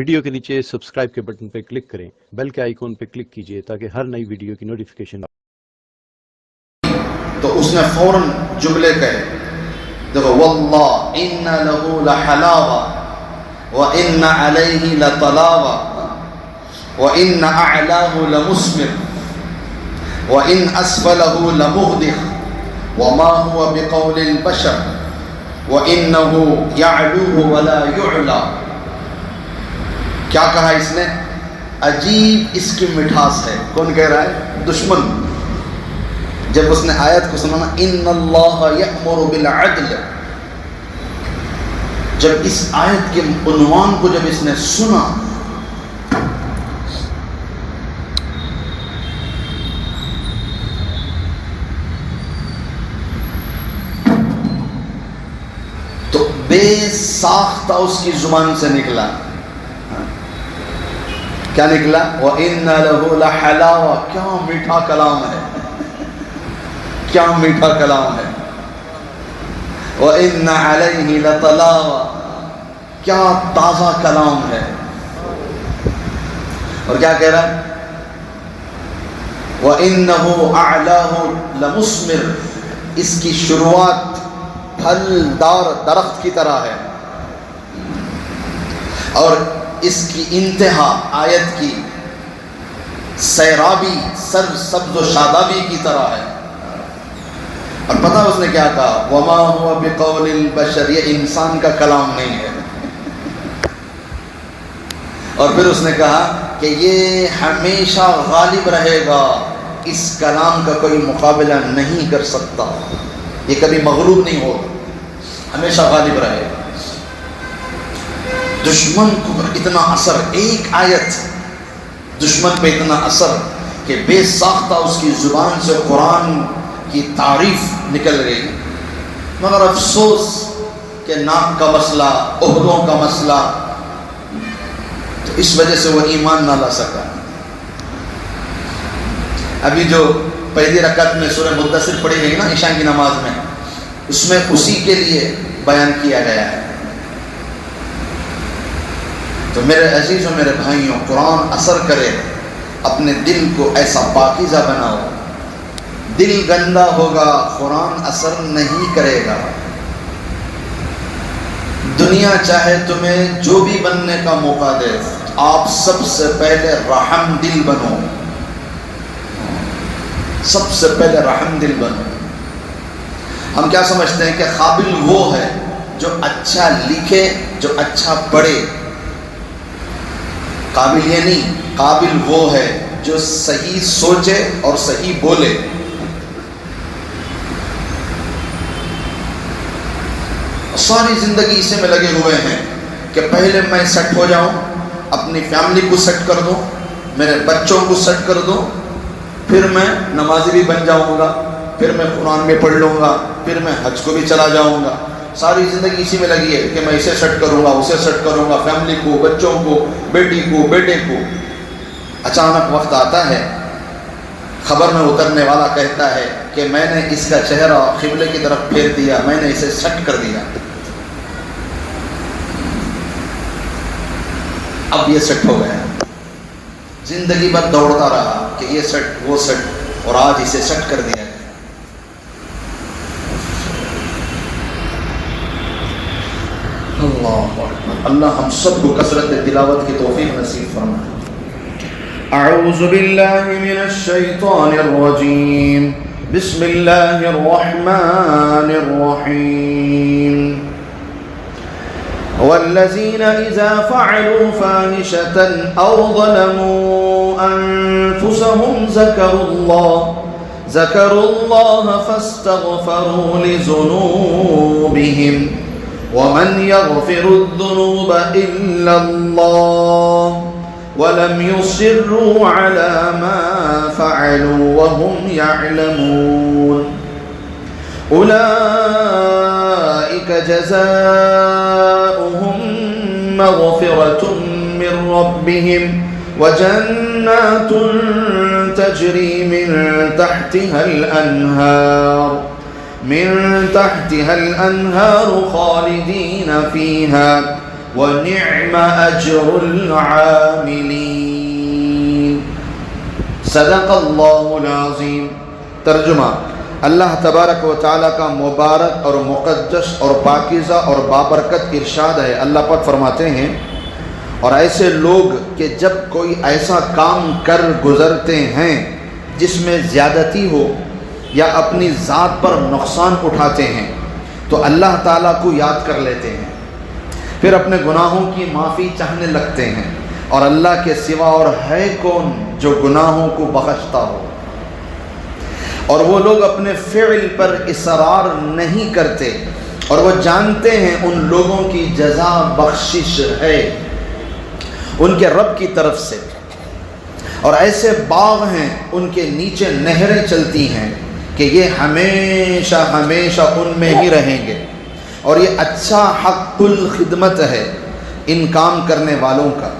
Video کے نیچے subscribe کے بٹن پہ کلک کریں، بیل کے آئیکن پہ کلک کیجئے تاکہ ہر نئی ویڈیو کی نوٹیفیکیشن تو اس نے فوراً جملے کہے، دیکھو واللہ ان لہ لحلاوہ وان علیہ لطلاوہ وان اعلاہ لمثمر وان اسفلہ لمغدق وما هو بقول البشر وانہ یعلوہ ولا یعلی۔ کیا کہا اس نے؟ عجیب اس کی مٹھاس ہے۔ کون کہہ رہا ہے؟ دشمن۔ جب اس نے آیت کو سنا نا ان اللہ یأمر بالعدل، جب اس آیت کے عنوان کو جب اس نے سنا تو بے ساختہ اس کی زبان سے نکلا، کیا نکلا؟ وَإِنَّ لَهُ لَحَلَاوَةً۔ کیا میٹھا کلام ہے، کیا میٹھا کلام ہے۔ وَإِنَّ عَلَيْهِ لَطَلَاوَةً، کیا تازہ کلام ہے۔ اور کیا کہہ رہا ہے؟ وَإِنَّهُ أَعْلَاهُ لَمُثْمِرٌ، اس کی شروعات پھلدار درخت کی طرح ہے اور اس کی انتہا آیت کی سیرابی سر سبز و شادابی کی طرح ہے۔ اور پتہ اس نے کیا کہا؟ وما هو بقول البشر، یہ انسان کا کلام نہیں ہے۔ اور پھر اس نے کہا کہ یہ ہمیشہ غالب رہے گا، اس کلام کا کوئی مقابلہ نہیں کر سکتا، یہ کبھی مغلوب نہیں ہوگا، ہمیشہ غالب رہے گا۔ دشمن کو اتنا اثر، ایک آیت دشمن پہ اتنا اثر کہ بے ساختہ اس کی زبان سے قرآن کی تعریف نکل گئی۔ مگر افسوس کہ ناک کا مسئلہ، عہدوں کا مسئلہ، تو اس وجہ سے وہ ایمان نہ لا سکا۔ ابھی جو پہلی رکعت میں سورہ مدثر پڑھی گئی نا عشاء کی نماز میں، اس میں اسی کے لیے بیان کیا گیا ہے۔ تو میرے عزیزوں، میرے بھائیوں، قرآن اثر کرے، اپنے دل کو ایسا پاکیزہ بناؤ۔ دل گندا ہوگا، قرآن اثر نہیں کرے گا۔ دنیا چاہے تمہیں جو بھی بننے کا موقع دے، آپ سب سے پہلے رحم دل بنو، سب سے پہلے رحم دل بنو۔ ہم کیا سمجھتے ہیں کہ قابل وہ ہے جو اچھا لکھے، جو اچھا پڑھے۔ قابل یہ نہیں، قابل وہ ہے جو صحیح سوچے اور صحیح بولے۔ ساری زندگی اسی میں لگے ہوئے ہیں کہ پہلے میں سیٹ ہو جاؤں، اپنی فیملی کو سیٹ کر دوں، میرے بچوں کو سیٹ کر دوں، پھر میں نمازی بھی بن جاؤں گا، پھر میں قرآن بھی پڑھ لوں گا، پھر میں حج کو بھی چلا جاؤں گا۔ ساری زندگی اسی میں لگی ہے کہ میں اسے سیٹ کروں گا، اسے سیٹ کروں گا، فیملی کو، بچوں کو، بیٹی کو، بیٹے کو۔ اچانک وقت آتا ہے، خبر میں اترنے والا کہتا ہے کہ میں نے اس کا چہرہ قبلے کی طرف پھیر دیا، میں نے اسے سیٹ کر دیا، اب یہ سیٹ ہو گیا۔ زندگی بھر دوڑتا رہا کہ یہ سیٹ وہ سیٹ، اور آج اسے سیٹ کر دیا۔ اللہ ہم سب کو کثرت تلاوت کی توفیق نصیب فرمائے۔ اعوذ باللہ من الشیطان الرجیم، بسم اللہ الرحمن الرحیم۔ والذین اذا فعلوا فاحشة او ظلموا انفسهم ذکروا اللہ فاستغفروا لذنوبهم ومن يغفر الذنوب إلا الله ولم يصروا على ما فعلوا وهم يعلمون أولئك جزاؤهم مغفرة من ربهم وجنات تجري من تحتها الأنهار خالدين فيها وَنِعْمَ أَجْرُ الْعَامِلِينَ۔ صدق اللہ العظیم۔ ترجمہ: اللہ تبارک و تعالیٰ کا مبارک اور مقدس اور پاکیزہ اور بابرکت ارشاد ہے۔ اللہ پاک فرماتے ہیں، اور ایسے لوگ کہ جب کوئی ایسا کام کر گزرتے ہیں جس میں زیادتی ہو یا اپنی ذات پر نقصان اٹھاتے ہیں تو اللہ تعالیٰ کو یاد کر لیتے ہیں، پھر اپنے گناہوں کی معافی چاہنے لگتے ہیں، اور اللہ کے سوا اور ہے کون جو گناہوں کو بخشتا ہو، اور وہ لوگ اپنے فعل پر اصرار نہیں کرتے، اور وہ جانتے ہیں ان لوگوں کی جزا بخشش ہے ان کے رب کی طرف سے، اور ایسے باغ ہیں ان کے نیچے نہریں چلتی ہیں کہ یہ ہمیشہ ہمیشہ ان میں ہی رہیں گے، اور یہ اچھا حق الخدمت ہے ان کام کرنے والوں کا۔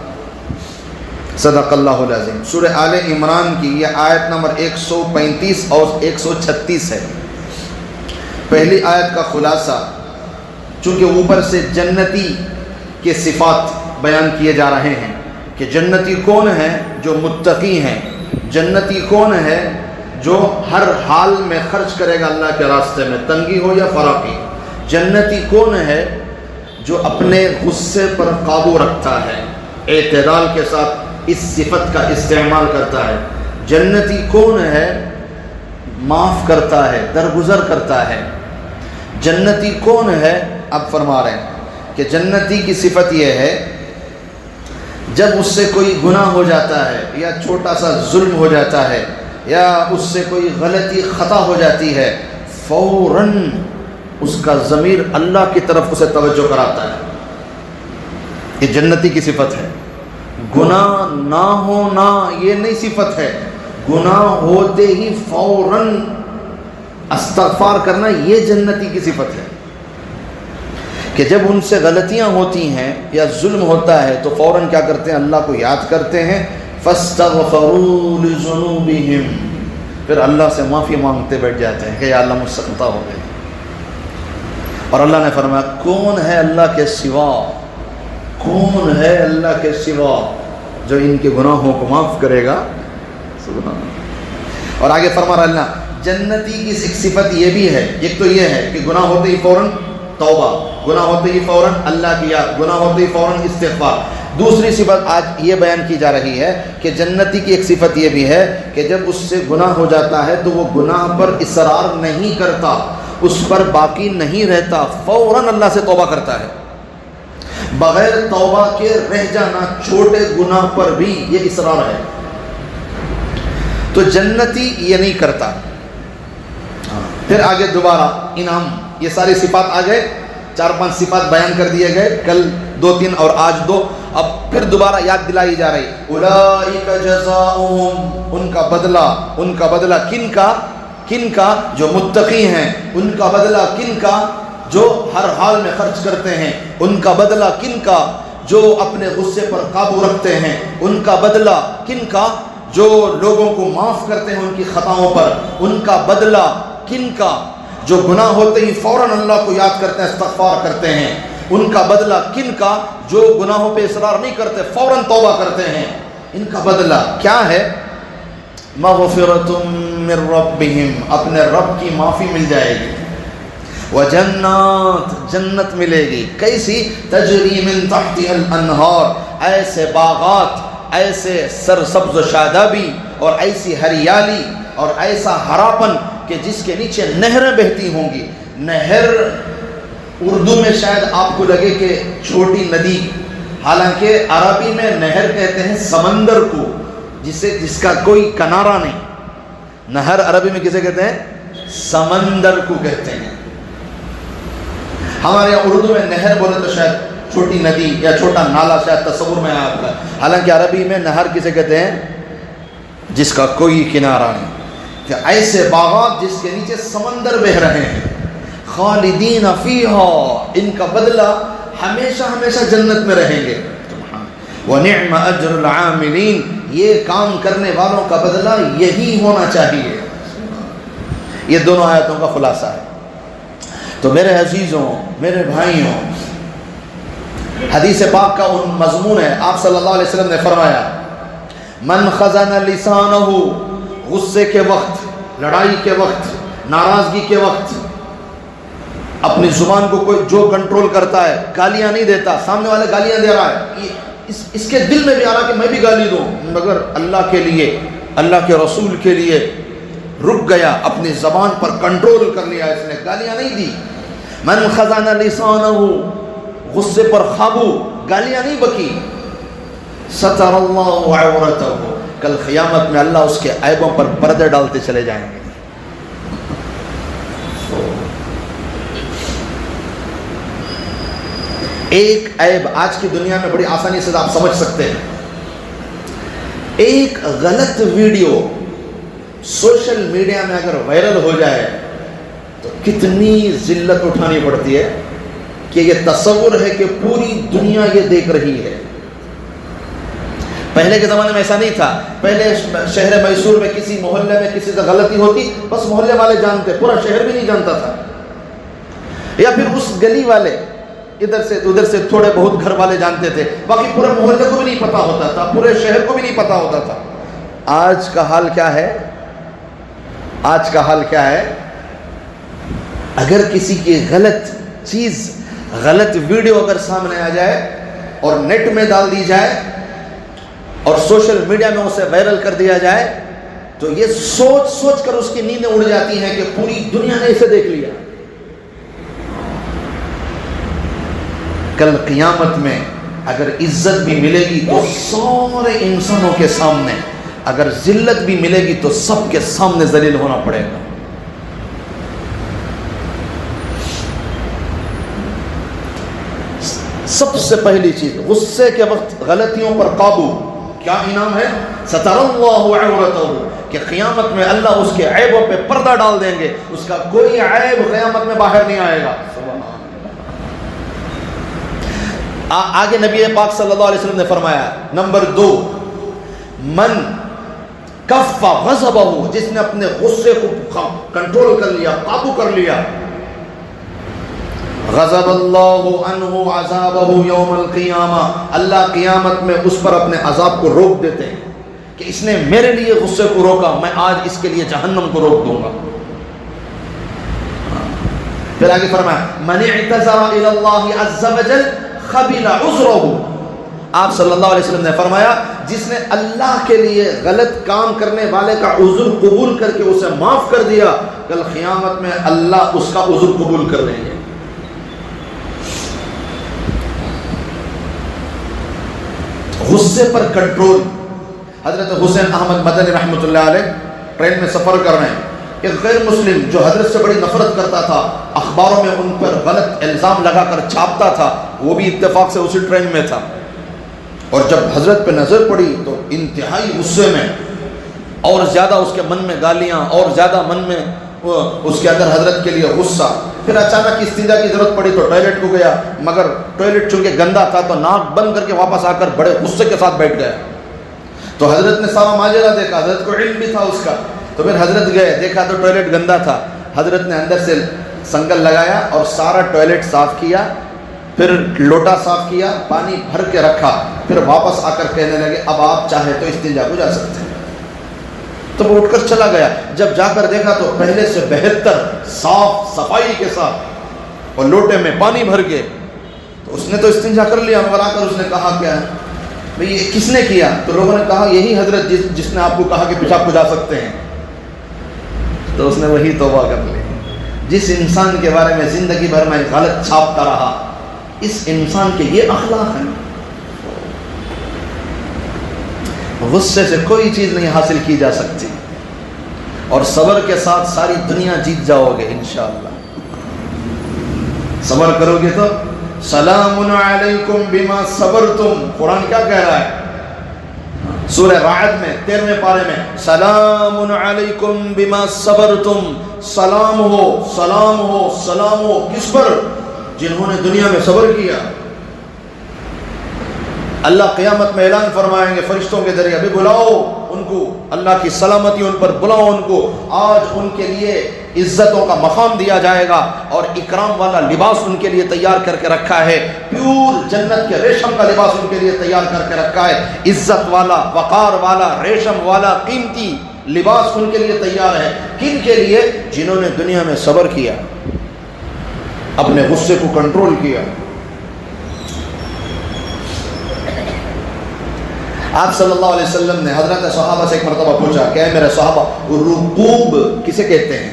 صدق اللہ العظیم۔ سورہ آل عمران کی یہ آیت نمبر 135 اور 136 ہے۔ پہلی آیت کا خلاصہ، چونکہ اوپر سے جنتی کے صفات بیان کیے جا رہے ہیں کہ جنتی کون ہے جو متقی ہیں، جنتی کون ہے جو ہر حال میں خرچ کرے گا اللہ کے راستے میں، تنگی ہو یا فراقی، جنتی کون ہے جو اپنے غصے پر قابو رکھتا ہے، اعتدال کے ساتھ اس صفت کا استعمال کرتا ہے، جنتی کون ہے معاف کرتا ہے، درگزر کرتا ہے، جنتی کون ہے، اب فرما رہے ہیں کہ جنتی کی صفت یہ ہے جب اس سے کوئی گناہ ہو جاتا ہے یا چھوٹا سا ظلم ہو جاتا ہے یا اس سے کوئی غلطی خطا ہو جاتی ہے، فوراً اس کا ضمیر اللہ کی طرف اسے توجہ کراتا ہے۔ یہ جنتی کی صفت ہے۔ گناہ نہ ہونا یہ نہیں صفت ہے، گناہ ہوتے ہی فوراً استغفار کرنا یہ جنتی کی صفت ہے، کہ جب ان سے غلطیاں ہوتی ہیں یا ظلم ہوتا ہے تو فوراً کیا کرتے ہیں، اللہ کو یاد کرتے ہیں، فَاسْتَغْفَرُوا لِذُنُوبِهِمْ، پھر اللہ سے معافی مانگتے بیٹھ جاتے ہیں کہ یا اللہ مجھ سے خطا ہو گئی۔ اور اللہ نے فرمایا کون ہے اللہ کے سوا، کون ہے اللہ کے سوا جو ان کے گناہوں کو معاف کرے گا، سبحان اللہ۔ اور آگے فرما رہا اللہ جنتی کی ایک صفت یہ بھی ہے، ایک تو یہ ہے کہ گناہ ہوتے ہی فوراً توبہ، گناہ ہوتے ہی فوراً اللہ کی یاد، گناہ ہوتے ہی فوراً استغفار۔ دوسری صفت آج یہ بیان کی جا رہی ہے کہ جنتی کی ایک صفت یہ بھی ہے کہ جب اس سے گناہ ہو جاتا ہے تو وہ گناہ پر اصرار نہیں کرتا، اس پر باقی نہیں رہتا، فوراً اللہ سے توبہ کرتا ہے، بغیر توبہ کے رہ جانا چھوٹے گناہ پر بھی یہ اصرار ہے۔ تو جنتی یہ نہیں کرتا۔ پھر آگے دوبارہ انعام، یہ ساری صفات آ گئے، 4-5 صفات بیان کر دیے گئے، کل 2-3 اور آج 2، اب پھر دوبارہ یاد دلائی جا رہی، اولئک جزاؤہم، ان کا بدلہ کن کا جو متقی ہیں، ان کا بدلہ کن کا جو ہر حال میں خرچ کرتے ہیں، ان کا بدلہ کن کا جو اپنے غصے پر قابو رکھتے ہیں، ان کا بدلہ کن کا جو لوگوں کو معاف کرتے ہیں ان کی خطاؤں پر، ان کا بدلہ کن کا جو گناہ ہوتے ہی فوراً اللہ کو یاد کرتے ہیں، استغفار کرتے ہیں، ان کا بدلہ کن کا جو گناہوں پہ اصرار نہیں کرتے، فوراً توبہ کرتے ہیں، ان کا بدلہ کیا ہے، مغفرۃ من ربہم، اپنے رب کی معافی مل جائے گی، وجنات، جنت ملے گی، کیسی، تجری من تحتها الانہار، ایسے باغات، ایسے سرسبز و شادابی اور ایسی ہریالی اور ایسا ہراپن کہ جس کے نیچے نہریں بہتی ہوں گی۔ نہر اردو میں شاید آپ کو لگے کہ چھوٹی ندی، حالانکہ عربی میں نہر کہتے ہیں سمندر کو، جس کا کوئی کنارہ نہیں۔ نہر عربی میں کسے کہتے ہیں، سمندر کو کہتے ہیں۔ ہمارے یہاں اردو میں نہر بولے تو شاید چھوٹی ندی یا چھوٹا نالا شاید تصور میں آپ کا، حالانکہ عربی میں نہر کسے کہتے ہیں، جس کا کوئی کنارہ نہیں، کہ ایسے باغات جس کے نیچے سمندر بہہ رہے ہیں، خالدین فیہا، ان کا بدلہ ہمیشہ ہمیشہ جنت میں رہیں گے، وَنِعْمَ أَجْرُ الْعَامِلِينَ، یہ کام کرنے والوں کا بدلہ یہی ہونا چاہیے۔ یہ دونوں آیتوں کا خلاصہ ہے۔ تو میرے عزیزوں، میرے بھائیوں، حدیث پاک کا ان مضمون ہے، آپ صلی اللہ علیہ وسلم نے فرمایا من خزن لسانہ، غصے کے وقت، لڑائی کے وقت، ناراضگی کے وقت اپنی زبان کو کوئی جو کنٹرول کرتا ہے، گالیاں نہیں دیتا، سامنے والا گالیاں دے رہا ہے، اس کے دل میں بھی آ رہا کہ میں بھی گالی دوں، مگر اللہ کے لیے، اللہ کے رسول کے لیے رک گیا، اپنی زبان پر کنٹرول کر لیا، اس نے گالیاں نہیں دی۔ من خزن لسانہ، غصے پر قابو، گالیاں نہیں بکی۔ ستر اللہ عورتہ، کل قیامت میں اللہ اس کے عیبوں پر پردے ڈالتے چلے جائیں گے۔ ایک عیب آج کی دنیا میں بڑی آسانی سے آپ سمجھ سکتے ہیں، ایک غلط ویڈیو سوشل میڈیا میں اگر وائرل ہو جائے تو کتنی ذلت اٹھانی پڑتی ہے کہ یہ تصور ہے کہ پوری دنیا یہ دیکھ رہی ہے۔ پہلے کے زمانے میں ایسا نہیں تھا، پہلے شہر میسور میں کسی محلے میں کسی سے غلطی ہوتی بس محلے والے جانتے، پورا شہر بھی نہیں جانتا تھا، یا پھر اس گلی والے ادھر سے تھوڑے بہت گھر والے جانتے تھے، باقی پورے محلے کو بھی نہیں پتا ہوتا تھا، پورے شہر کو بھی نہیں پتا ہوتا تھا۔ آج کا حال کیا ہے؟ آج کا حال کیا ہے؟ اگر کسی کی غلط چیز، غلط ویڈیو اگر سامنے آ جائے اور نیٹ میں ڈال دی جائے اور سوشل میڈیا میں اسے وائرل کر دیا جائے تو یہ سوچ کر اس کی نیندیں اڑ جاتی ہیں کہ پوری دنیا نے اسے دیکھ لیا۔ کل قیامت میں اگر عزت بھی ملے گی تو سارے انسانوں کے سامنے، اگر ذلت بھی ملے گی تو سب کے سامنے ذلیل ہونا پڑے گا۔ سب سے پہلی چیز غصے کے وقت غلطیوں پر قابو، کیا انعام ہے؟ ستر اللہ عورتہ، کہ قیامت میں اللہ اس کے عیبوں پہ پردہ ڈال دیں گے، اس کا کوئی عیب قیامت میں باہر نہیں آئے گا۔ آگے نبی پاک صلی اللہ علیہ وسلم نے فرمایا نمبر 2، من کف غضبہ، جس نے اپنے غصے کو کنٹرول کر لیا، قابو کر لیا، غضب اللہ عنہ عذابہ یوم القیامہ، اللہ قیامت میں اس پر اپنے عذاب کو روک دیتے ہیں کہ اس نے میرے لیے غصے کو روکا، میں آج اس کے لیے جہنم کو روک دوں گا۔ پھر آگے فرمایا من اعتذر الی اللہ عز وجل قبل عذرہ، آپ صلی اللہ علیہ وسلم نے فرمایا جس نے اللہ کے لیے غلط کام کرنے والے کا عذر قبول کر کے اسے معاف کر دیا، کل قیامت میں اللہ اس کا عذر قبول کر لیں گے۔ غصے پر کنٹرول۔ حضرت حسین احمد مدنی رحمۃ اللہ علیہ ٹرین میں سفر کر رہے ہیں، ایک غیر مسلم جو حضرت سے بڑی نفرت کرتا تھا، اخباروں میں ان پر غلط الزام لگا کر چھاپتا تھا، وہ بھی اتفاق سے اسی ٹرین میں تھا، اور جب حضرت پہ نظر پڑی تو انتہائی غصے میں، اور زیادہ اس کے من میں گالیاں، اور زیادہ من میں اس کے اندر حضرت کے لیے غصہ۔ پھر اچانک استنجا کی ضرورت پڑی تو ٹوائلٹ کو گیا، مگر ٹوائلٹ چونکہ گندا تھا تو ناک بند کر کے واپس آ کر بڑے غصے کے ساتھ بیٹھ گیا۔ تو حضرت نے سارا ماجرا دیکھا، حضرت کو علم بھی تھا اس کا، تو پھر حضرت گئے، دیکھا تو ٹوائلٹ گندا تھا، حضرت نے اندر سے سنگل لگایا اور سارا ٹوائلٹ صاف کیا، پھر لوٹا صاف کیا، پانی بھر کے رکھا، پھر واپس آ کر کہنے لگے اب آپ چاہے تو استنجا کو جا سکتے ہیں۔ تو وہ اٹھ کر چلا گیا، جب جا کر دیکھا تو پہلے سے بہتر صاف صفائی کے ساتھ اور لوٹے میں پانی بھر کے، تو اس نے تو استنجا کر لیا، مگر آ کر اس نے کہا کیا ہے بھئی یہ کس نے کیا؟ تو لوگوں نے کہا یہی حضرت جس نے آپ کو کہا کہ پیشاب کو جا سکتے ہیں۔ تو اس نے وہی توبہ کر لی۔ جس انسان کے بارے میں زندگی بھر میں غلط چھاپتا رہا، اس انسان کے یہ اخلاق ہیں۔ غصے سے کوئی چیز نہیں حاصل کی جا سکتی، اور صبر کے ساتھ ساری دنیا جیت جاؤ گے انشاءاللہ۔ صبر کرو گے تو سلام علیکم بما صبرتم، قرآن کیا کہہ رہا ہے سورہ رعد میں 13ویں پارے میں، سلام علیکم بما صبرتم، سلام ہو سلام ہو سلام ہو، کس پر؟ جنہوں نے دنیا میں صبر کیا۔ اللہ قیامت میں اعلان فرمائیں گے فرشتوں کے ذریعے، ابھی بلاؤ ان کو اللہ کی سلامتی ان پر بلاؤ ان کو. آج ان کے لیے عزتوں کا مقام دیا جائے گا اور اکرام والا لباس ان کے لیے تیار کر کے رکھا ہے. پیور جنت کے ریشم کا لباس ان کے لیے تیار کر کے رکھا ہے. عزت والا، وقار والا، ریشم والا قیمتی لباس ان کے لیے تیار ہے. کن کے لیے؟ جنہوں نے دنیا میں صبر کیا، اپنے غصے کو کنٹرول کیا. آپ صلی اللہ علیہ وسلم نے حضرت صحابہ سے ایک مرتبہ پوچھا کہ اے میرے صحابہ رکوب کسے کہتے ہیں؟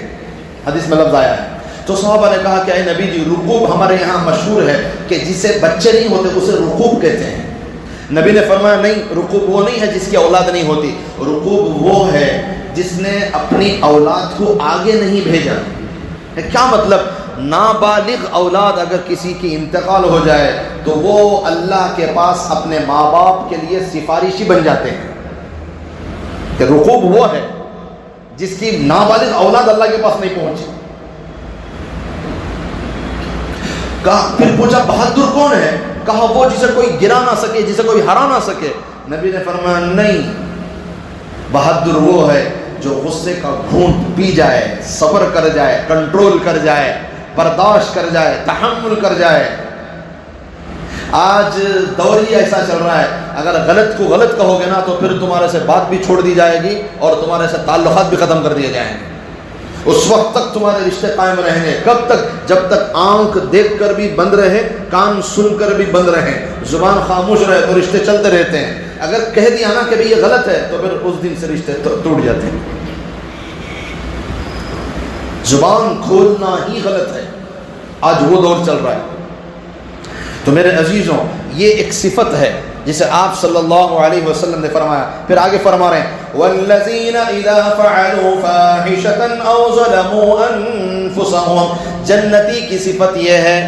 حدیث میں لفظ آیا ہے. تو صحابہ نے کہا کہ اے نبی جی رکوب ہمارے یہاں مشہور ہے کہ جسے بچے نہیں ہوتے اسے رکوب کہتے ہیں. نبی نے فرمایا نہیں، رکوب وہ نہیں ہے جس کی اولاد نہیں ہوتی، رکوب وہ ہے جس نے اپنی اولاد کو آگے نہیں بھیجا. کیا مطلب؟ نابالغ اولاد اگر کسی کی انتقال ہو جائے تو وہ اللہ کے پاس اپنے ماں باپ کے لیے سفارشی بن جاتے ہیں. کہ رکوب وہ ہے جس کی نابالغ اولاد اللہ کے پاس نہیں پہنچی. کہا، پھر پوچھا بہادر کون ہے؟ کہا وہ جسے کوئی گرا نہ سکے، جسے کوئی ہرا نہ سکے. نبی نے فرمایا نہیں، بہادر وہ ہے جو غصے کا گھونٹ پی جائے، صبر کر جائے، کنٹرول کر جائے، برداشت کر جائے، تحمل کر جائے. آج دور ہی ایسا چل رہا ہے، اگر غلط کو غلط کہو گے نا تو پھر تمہارے سے بات بھی چھوڑ دی جائے گی اور تمہارے سے تعلقات بھی ختم کر دیے جائیں گے. اس وقت تک تمہارے رشتے قائم رہیں گے. کب تک؟ جب تک آنکھ دیکھ کر بھی بند رہے، کان سن کر بھی بند رہے، زبان خاموش رہے تو رشتے چلتے رہتے ہیں. اگر کہہ دیا نا کہ بھئی یہ غلط ہے تو پھر اس دن سے رشتے ٹوٹ جاتے ہیں. زبان کھولنا ہی غلط ہے. آج وہ دور چل رہا ہے. تو میرے عزیزوں، یہ ایک صفت ہے جسے آپ صلی اللہ علیہ وسلم نے فرمایا. پھر آگے فرما رہے ہیں وَالَّذِينَ إِذَا فَعَلُوا فَاحِشَةً أَوْ ظَلَمُوا أَنفُسَهُمْ. جنتی کی صفت یہ ہے،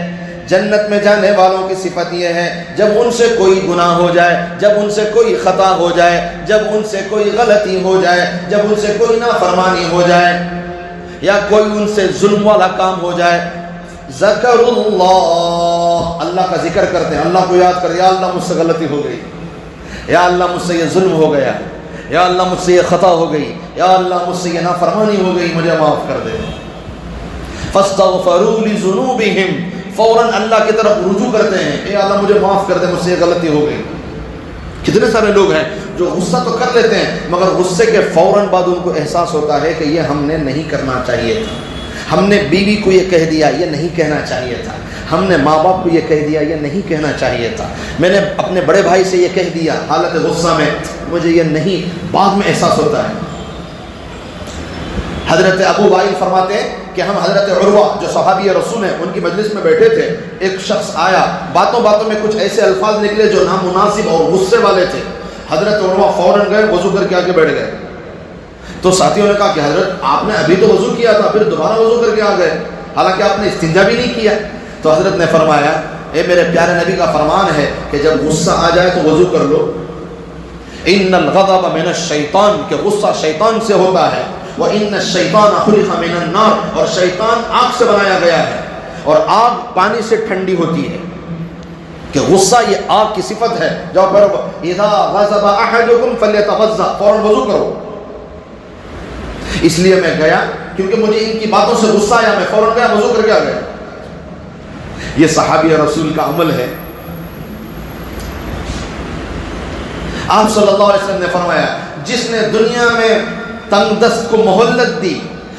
جنت میں جانے والوں کی صفت یہ ہے، جب ان سے کوئی گناہ ہو جائے، جب ان سے کوئی خطا ہو جائے، جب ان سے کوئی غلطی ہو جائے، جب ان سے کوئی نافرمانی ہو جائے یا کوئی ان سے ظلم والا کام ہو جائے، ذکر اللہ کا ذکر کرتے ہیں، اللہ کو یاد کر، یا اللہ مجھ سے غلطی ہو گئی، یا اللہ مجھ سے یہ ظلم ہو گیا، یا اللہ مجھ سے یہ خطا ہو گئی، یا اللہ مجھ سے یہ نافرمانی ہو گئی، مجھے معاف کر دے. فاستغفروا لذنوبہم، فوراً اللہ کی طرف رجوع کرتے ہیں، اے اللہ مجھے معاف کر دے، مجھ سے یہ غلطی ہو گئی. کتنے سارے لوگ ہیں جو غصہ تو کر لیتے ہیں مگر غصے کے فوراً بعد ان کو احساس ہوتا ہے کہ یہ ہم نے نہیں کرنا چاہیے تھا، ہم نے بیوی کو یہ کہہ دیا، یہ نہیں کہنا چاہیے تھا، ہم نے ماں باپ کو یہ کہہ دیا، یہ نہیں کہنا چاہیے تھا، میں نے اپنے بڑے بھائی سے یہ کہہ دیا حالت غصہ میں، مجھے یہ نہیں، بعد میں احساس ہوتا ہے. حضرت ابو وائل فرماتے ہیں کہ ہم حضرت عروہ جو صحابی رسول ہیں ان کی مجلس میں بیٹھے تھے، ایک شخص آیا، باتوں باتوں میں کچھ ایسے الفاظ نکلے جو نامناسب اور غصے والے تھے. حضرت عروہ فوراً گئے، وضو کر کے آ کے بیٹھ گئے. تو ساتھیوں نے کہا کہ حضرت آپ نے ابھی تو وضو کیا تھا، پھر دوبارہ وضو کر کے آ گئے، حالانکہ آپ نے استنجا بھی نہیں کیا. تو حضرت نے فرمایا اے میرے پیارے نبی کا فرمان ہے کہ جب غصہ آ جائے تو وضو کر لو. ان الغضب من الشیطان، کہ غصہ شیطان سے ہوتا ہے. وَإِنَّ الشَّيْطَانَ خُلِقَ مِنَ النَّارِ، اور شیطان آگ سے بنایا گیا ہے، اور آگ پانی سے ٹھنڈی ہوتی ہے. کہ غصہ یہ آگ کی صفت ہے. جاؤ پھر اِذَا غَضَبَ أَحَدُكُمْ فَلْيَتَوَضَّأْ، فوراً وضو کرو. اس لیے میں گیا کیونکہ مجھے ان کی باتوں سے غصہ آیا، میں فوراً گیا، وضو کر کے آ گیا. یہ صحابی رسول کا عمل ہے. آپ صلی اللہ علیہ وسلم نے فرمایا جس نے دنیا میں تنگ دست کو مہلت دی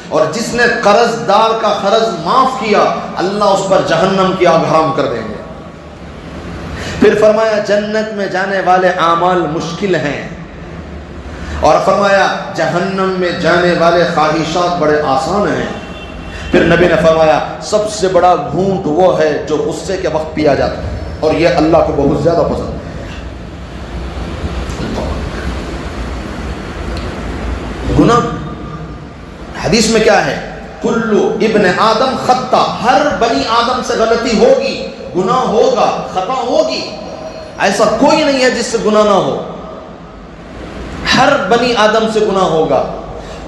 اور جس نے قرض دار کا قرض معاف کیا، اللہ اس پر جہنم کی آگ حرام کر دیں گے. پھر فرمایا جنت میں جانے والے اعمال مشکل ہیں، اور فرمایا جہنم میں جانے والے خواہشات بڑے آسان ہیں. پھر نبی نے فرمایا سب سے بڑا گھونٹ وہ ہے جو غصے کے وقت پیا جاتا ہے، اور یہ اللہ کو بہت زیادہ پسند ہے. گناہ حدیث میں کیا ہے؟ کلو ابن آدم خطا، ہر بنی آدم سے غلطی ہوگی، گناہ ہوگا، خطا ہوگی. ایسا کوئی نہیں ہے جس سے گناہ نہ ہو، ہر بنی آدم سے گناہ ہوگا.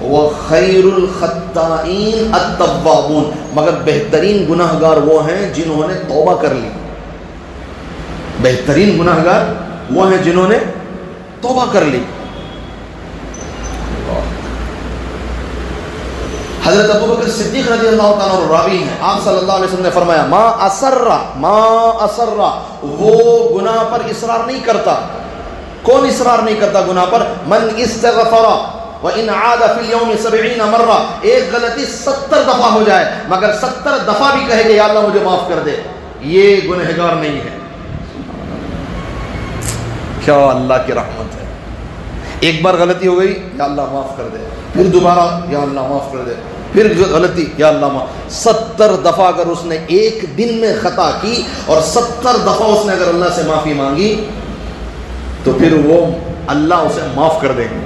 وَخَيْرُ الْخَطَّائِينَ التَّوَّابُونَ، مگر بہترین گناہ گار وہ ہیں جنہوں نے توبہ کر لی. بہترین گناہ گار وہ ہیں جنہوں نے توبہ کر لی. حضرت ابوبکر صدیق رضی اللہ تعالیٰ عنہ راوی ہیں، آپ صلی اللہ علیہ وسلم نے فرمایا ما اسر وہ گناہ پر اصرار نہیں کرتا. کون اصرار نہیں کرتا گناہ پر؟ من استغفر وان عاد فی اليوم 70 مرہ، ایک غلطی 70 دفعہ ہو جائے مگر 70 دفعہ بھی کہے کہ یا اللہ مجھے معاف کر دے، یہ گنہگار نہیں ہے. کیا اللہ کی رحمت ہے. ایک بار غلطی ہو گئی، یا اللہ معاف کر دے، پھر دوبارہ یا اللہ معاف کر دے، پھر غلطی، یا اللہ معاف. 70 دفعہ اگر اس نے ایک دن میں خطا کی اور 70 دفعہ اس نے اگر اللہ سے معافی مانگی تو پھر وہ اللہ اسے معاف کر دیں گے،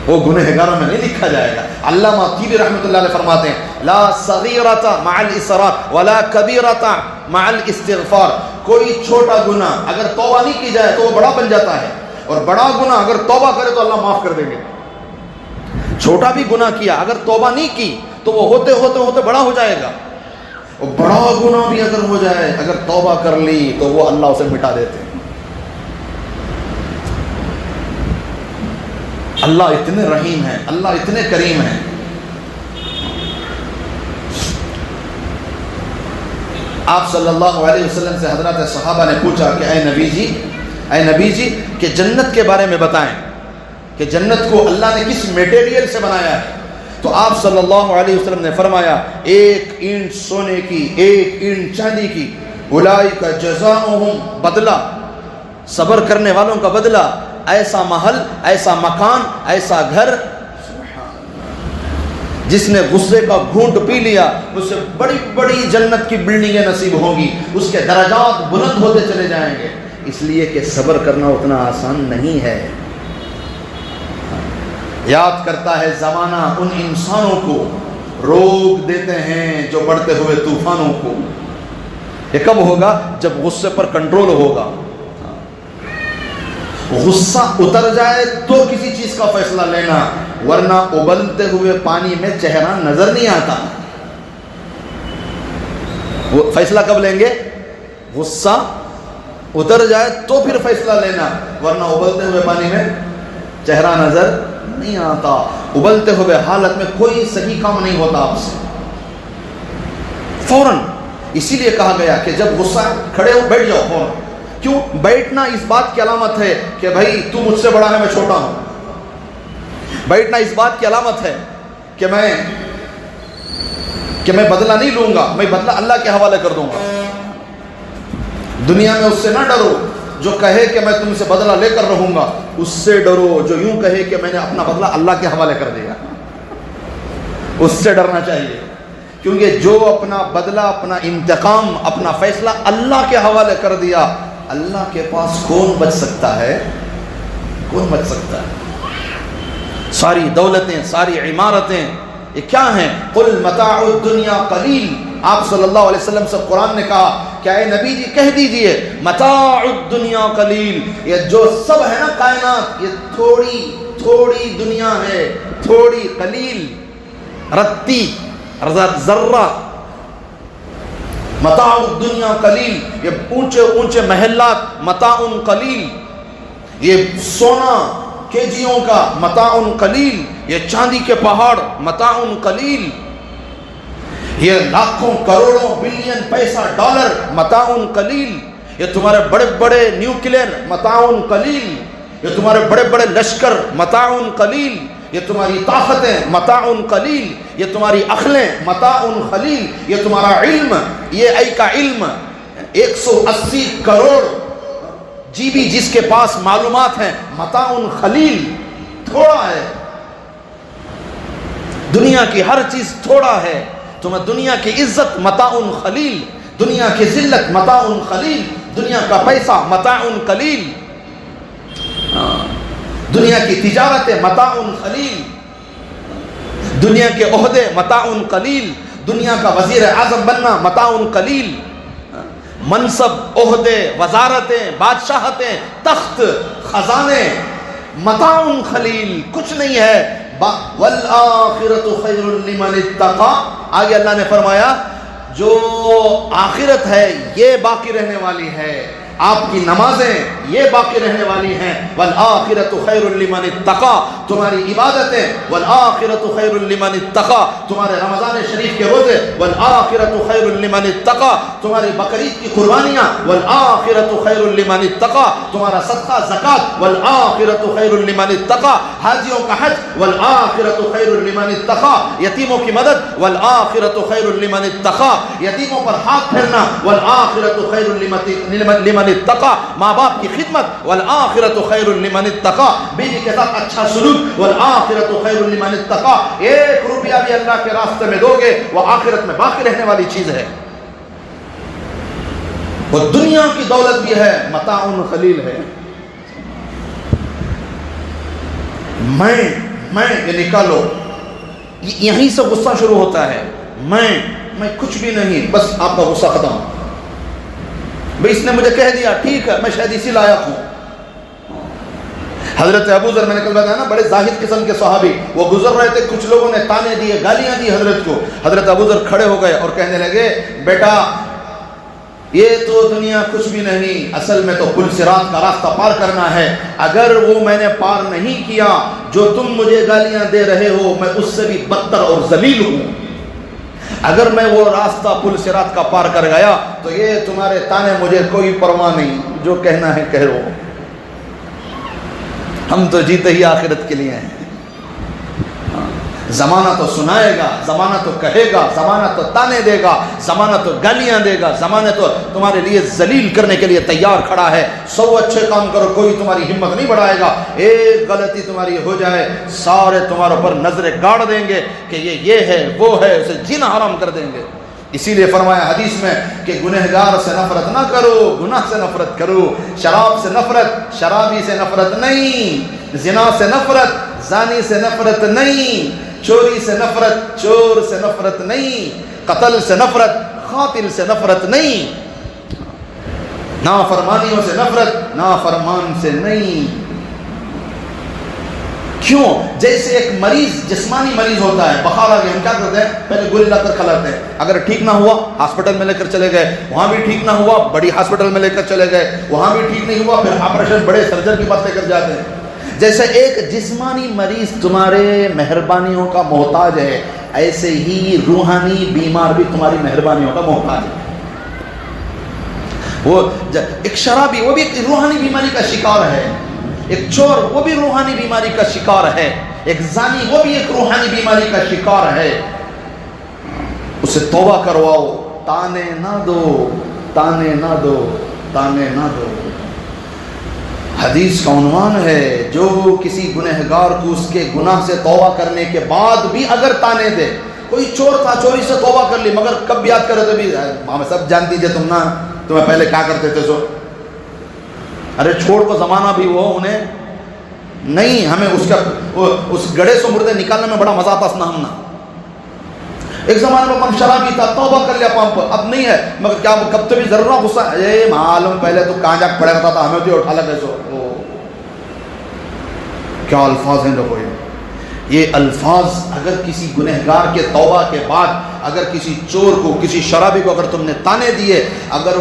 وہ گنہگاروں میں نہیں لکھا جائے گا. علامہ طیبی رحمۃ اللہ علیہ فرماتے ہیں لا صغیرۃ مع الاصرار ولا کبیرۃ مع الاستغفار. کوئی چھوٹا گناہ اگر توبہ نہیں کی جائے تو وہ بڑا بن جاتا ہے، اور بڑا گناہ اگر توبہ کرے تو اللہ معاف کر دیں گے. چھوٹا بھی گناہ کیا اگر توبہ نہیں کی تو وہ ہوتے ہوتے ہوتے بڑا ہو جائے گا، اور بڑا گناہ بھی اگر ہو جائے اگر توبہ کر لی تو وہ اللہ اسے مٹا دیتے ہیں. اللہ اتنے رحیم ہیں، اللہ اتنے کریم ہیں. آپ صلی اللہ علیہ وسلم سے حضرات صحابہ نے پوچھا کہ اے نبی جی کہ جنت کے بارے میں بتائیں کہ جنت کو اللہ نے کس میٹیریل سے بنایا ہے. تو آپ صلی اللہ علیہ وسلم نے فرمایا 1 اینٹ سونے کی 1 اینٹ چاندی کی، اولئک جزاؤہم، بدلہ صبر کرنے والوں کا بدلہ، ایسا محل، ایسا مکان، ایسا گھر. جس نے غصے کا گھونٹ پی لیا اسے بڑی بڑی جنت کی بلڈنگیں نصیب ہوں گی، اس کے درجات بلند ہوتے چلے جائیں گے، اس لیے کہ صبر کرنا اتنا آسان نہیں ہے. یاد کرتا ہے زمانہ ان انسانوں کو، روک دیتے ہیں جو بڑھتے ہوئے طوفانوں کو. یہ کب ہوگا؟ جب غصے پر کنٹرول ہوگا. غصہ اتر جائے تو کسی چیز کا فیصلہ لینا، ورنہ ابلتے ہوئے پانی میں چہرہ نظر نہیں آتا. وہ فیصلہ کب لیں گے؟ غصہ اتر جائے تو پھر فیصلہ لینا، ورنہ ابلتے ہوئے پانی میں چہرہ نظر نہیں آتا. ابلتے ہوئے حالت میں کوئی صحیح کام نہیں ہوتا آپ سے فوراً. اسی لیے کہا گیا کہ جب غصہ کھڑے ہو بیٹھ جاؤ فوراً. کیوں بیٹھنا؟ اس بات کی علامت ہے کہ بھائی تو مجھ سے بڑا ہے، میں چھوٹا ہوں. بیٹھنا اس بات کی علامت ہے کہ میں بدلہ نہیں لوں گا، میں بدلہ اللہ کے حوالے کر دوں گا. دنیا میں اس سے نہ ڈرو جو کہے کہ میں تم سے بدلہ لے کر رہوں گا، اس سے ڈرو جو یوں کہے کہ میں نے اپنا بدلہ اللہ کے حوالے کر دیا. اس سے ڈرنا چاہیے، کیونکہ جو اپنا بدلہ، اپنا انتقام، اپنا فیصلہ اللہ کے حوالے کر دیا، اللہ کے پاس کون بچ سکتا ہے؟ کون بچ سکتا ہے؟ ساری دولتیں، ساری عمارتیں یہ کیا ہیں؟ قل متاع الدنیا قلیل. آپ صلی اللہ علیہ وسلم سے قرآن نے کہا کہ اے نبی جی کہہ دیجئے متاع الدنیا قلیل، یہ جو سب ہے نا کائنات، یہ تھوڑی دنیا ہے، تھوڑی، قلیل، رتی، ذرہ. متاع الدنیا قلیل، یہ اونچے محلات متاع قلیل، یہ سونا کیجیوں کا متاع قلیل، یہ چاندی کے پہاڑ متاع قلیل، یہ لاکھوں کروڑوں بلین پیسہ ڈالر متاع قلیل، یہ تمہارے بڑے بڑے نیوکلیئر متاع قلیل، یہ تمہارے بڑے بڑے لشکر متاع قلیل، یہ تمہاری طاقتیں متاع قلیل، یہ تمہاری عقلیں متاع قلیل، یہ تمہارا علم، یہ ای کا علم 180 کروڑ جی بی جس کے پاس معلومات ہیں، متاع قلیل، تھوڑا ہے. دنیا کی ہر چیز تھوڑا ہے. تمہیں دنیا کی عزت متاع قلیل، دنیا کی ذلت متاع قلیل، دنیا کا پیسہ متاع قلیل، دنیا کی تجارت متاع قلیل، دنیا کے عہدے متاع قلیل، دنیا کا وزیر اعظم بننا متاع قلیل، منصب، عہدے، وزارتیں، بادشاہتیں، تخت، خزانے متاع قلیل، کچھ نہیں ہے. والآخرۃ خیر لمن اتقى. آگے اللہ نے فرمایا جو آخرت ہے یہ باقی رہنے والی ہے. آپ کی نمازیں یہ باقی رہنے والی ہیں. والآخرۃ خیر لمن اتقى, تمہاری عبادتیں. والآخرۃ خیر لمن اتقى, تمہارے رمضان شریف کے روزے. والآخرۃ خیر لمن اتقى, تمہاری بقرعید کی قربانیاں. والآخرۃ خیر لمن اتقى, تمہارا صدقہ زکات. والآخرۃ خیر لمن اتقى, حاجیوں کا حج. والآخرۃ خیر لمن اتقى, یتیموں کی مدد. والآخرۃ خیر لمن اتقى, یتیموں پر ہاتھ پھیرنا. والآخرۃ خیر لمن اتقى, ماں باپ کی خدمت. والآخرۃ خیر لمن اتقى, بیوی کے ساتھ اچھا سلوک. والآخرۃ خیر لمن اتقى, 1 روپیہ بھی اللہ کے راستے میں دو گے وہ آخرت میں باقی رہنے والی چیز ہے. وہ دنیا کی دولت بھی ہے, متاع قلیل ہے. میں یہ نکالو, یہیں سے غصہ شروع ہوتا ہے. میں کچھ بھی نہیں, بس آپ کا غصہ ختم. بھئی اس نے مجھے کہہ دیا, ٹھیک ہے, میں شاید اسی لائق ہوں. حضرت ابو ذر, میں نے کل بتایا نا, بڑے زاہد قسم کے صحابی, وہ گزر رہے تھے, کچھ لوگوں نے تانے دیے, گالیاں دی حضرت کو. حضرت ابو ذر کھڑے ہو گئے اور کہنے لگے, بیٹا یہ تو دنیا کچھ بھی نہیں, اصل میں تو پل صراط کا راستہ پار کرنا ہے. اگر وہ میں نے پار نہیں کیا جو تم مجھے گالیاں دے رہے ہو, میں اس سے بھی بدتر اور ذلیل ہوں. اگر میں وہ راستہ پل صراط کا پار کر گیا تو یہ تمہارے تانے مجھے کوئی پرواہ نہیں, جو کہنا ہے کہہ لو, ہم تو جیتے ہی آخرت کے لیے ہیں. زمانہ تو سنائے گا, زمانہ تو کہے گا, زمانہ تو تانے دے گا, زمانہ تو گالیاں دے گا, زمانہ تو تمہارے لیے ذلیل کرنے کے لیے تیار کھڑا ہے. 100 اچھے کام کرو, کوئی تمہاری ہمت نہیں بڑھائے گا. ایک غلطی تمہاری ہو جائے, سارے تمہارے اوپر نظریں گاڑ دیں گے کہ یہ ہے, وہ ہے, اسے جینا حرام کر دیں گے. اسی لیے فرمایا حدیث میں کہ گنہگار سے نفرت نہ کرو, گناہ سے نفرت کرو. شراب سے نفرت, شرابی سے نفرت نہیں. زنا سے نفرت, زانی سے نفرت نہیں. چوری سے نفرت, چور سے نفرت نہیں. قتل سے نفرت, قاتل سے نفرت نہیں. نافرمانیوں سے نفرت, نافرمان سے نہیں. کیوں؟ جیسے ایک مریض, جسمانی مریض ہوتا ہے, بخار آ گیا, ہم کیا کرتے ہیں, پہلے گولی لا کر کھلاتے ہیں. اگر ٹھیک نہ ہوا ہاسپٹل میں لے کر چلے گئے, وہاں بھی ٹھیک نہ ہوا بڑی ہاسپٹل میں لے کر چلے گئے, وہاں بھی ٹھیک نہیں ہوا پھر آپریشن بڑے سرجن کے پاس لے کر جاتے ہیں. جیسے ایک جسمانی مریض تمہارے مہربانیوں کا محتاج ہے, ایسے ہی روحانی بیمار بھی تمہاری مہربانیوں کا محتاج ہے. وہ ایک شرابی, وہ بھی ایک روحانی بیماری کا شکار ہے. ایک چور, وہ بھی روحانی بیماری کا شکار ہے. ایک زانی, وہ بھی ایک روحانی بیماری کا شکار ہے. اسے توبہ کرواؤ, تانے نہ دو, تانے نہ دو, تانے نہ دو. حدیث کا عنوان ہے, جو کسی گنہگار کو اس کے گناہ سے توبہ کرنے کے بعد بھی اگر تانے دے. کوئی چور تھا, چوری سے توبہ کر لی, مگر کب یاد کرے تو بھی ہمیں سب جان دیجئے تم نا, تمہیں پہلے کیا کرتے تھے سو. ارے چھوڑ کو زمانہ بھی وہ انہیں نہیں, ہمیں اس گڑھے سے مردے نکالنے میں بڑا مزہ آتا سنا ہم نا. ایک زمانے میں پم شرابی تھا, توبہ کر لیا پمپ, اب نہیں ہے, مگر کیا کب تو بھی ضرور غصہ, اے معلوم پہلے تو کہاں جا کے پڑے رہتا تھا, ہمیں تو اٹھا لگے سو. کیا الفاظ ہیں لوگوں, یہ الفاظ اگر کسی گنہگار کے توبہ کے بعد, اگر کسی چور کو, کسی شرابی کو اگر تم نے تانے دیے, اگر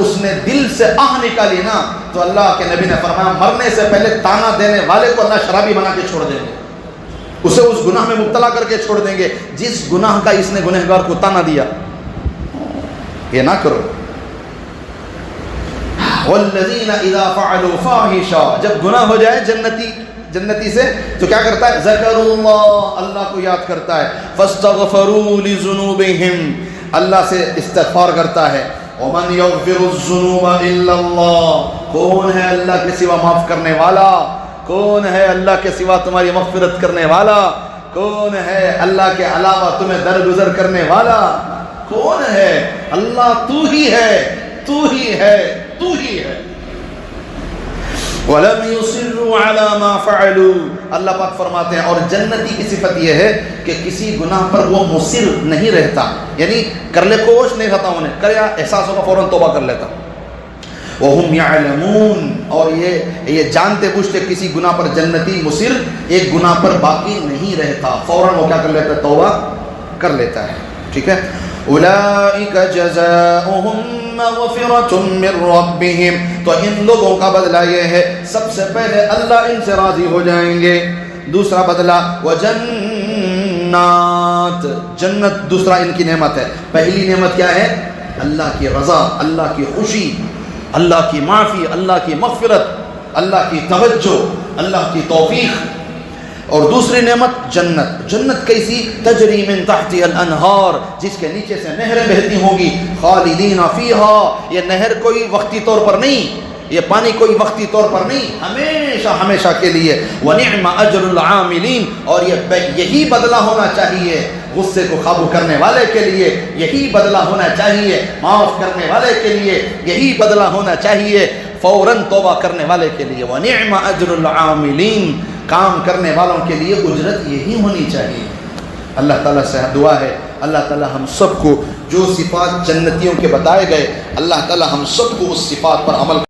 اس نے دل سے آہ نکالی نا, تو اللہ کے نبی نے فرمایا مرنے سے پہلے تانا دینے والے کو اللہ شرابی بنا کے چھوڑ دیں گے, اسے اس گناہ میں مبتلا کر کے چھوڑ دیں گے جس گناہ کا اس نے گنہگار کو تانا دیا. یہ نہ کرو. والذین اذا فعلوا فاحشہ, جب گناہ ہو جائے جنتی سے تو کیا کرتا ہے, ذکروا اللہ, اللہ کو یاد کرتا ہے. فاستغفروا لذنوبہم, اللہ سے استغفار کرتا ہے. ومن یغفر الذنوب الا اللہ, کون ہے اللہ کے سوا معاف کرنے والا, کون ہے اللہ کے سوا تمہاری مغفرت کرنے والا, کون ہے اللہ کے علاوہ تمہیں درگزر کرنے والا, کون ہے, اللہ تو ہی ہے, تو ہی ہے, تو ہی ہے. وَلَمْ يُصِرُّوا عَلَى مَا فَعَلُوا, اللہ پاک فرماتے ہیں, اور جنتی کی صفت یہ ہے کہ کسی گناہ پر وہ مصر نہیں رہتا, یعنی کر لے کوش نہیں رہتا, انہیں کریا احساس ہوگا فوراً توبہ کر لیتا. وَهُمْ يَعْلَمُونَ, اور یہ جانتے بوجھتے کسی گناہ پر جنتی مصر ایک گناہ پر باقی نہیں رہتا, فوراً وہ کیا کر لیتا ہے, توبہ کر لیتا ہے. ٹھیک ہے. اولئک جزاؤہم مغفرۃ من ربہم، تو ان لوگوں کا بدلہ یہ ہے سب سے پہلے اللہ ان سے راضی ہو جائیں گے. دوسرا بدلہ وجنات، جنت دوسرا ان کی نعمت ہے. پہلی نعمت کیا ہے؟ اللہ کی رضا، اللہ کی خوشی، اللہ کی معافی، اللہ کی مغفرت، اللہ کی توجہ، اللہ کی توفیق. اور دوسری نعمت جنت. جنت کیسی؟ تجری من تحتها الانہار، جس کے نیچے سے نہریں بہتی ہوں گی. خالدین فیہا، یہ نہر کوئی وقتی طور پر نہیں، یہ پانی کوئی وقتی طور پر نہیں، ہمیشہ ہمیشہ کے لیے. وَنِعْمَ أَجْرُ الْعَامِلِينَ، اور یہی بدلہ ہونا چاہیے غصے کو قابو کرنے والے کے لیے، یہی بدلہ ہونا چاہیے معاف کرنے والے کے لیے، یہی بدلہ ہونا چاہیے فوراً توبہ کرنے والے کے لیے. وَنِعْمَ أَجْرُ الْعَامِلِينَ، کام کرنے والوں کے لیے اجرت یہی ہونی چاہیے. اللہ تعالیٰ سے دعا ہے اللہ تعالیٰ ہم سب کو جو صفات جنتیوں کے بتائے گئے، اللہ تعالیٰ ہم سب کو اس صفات پر عمل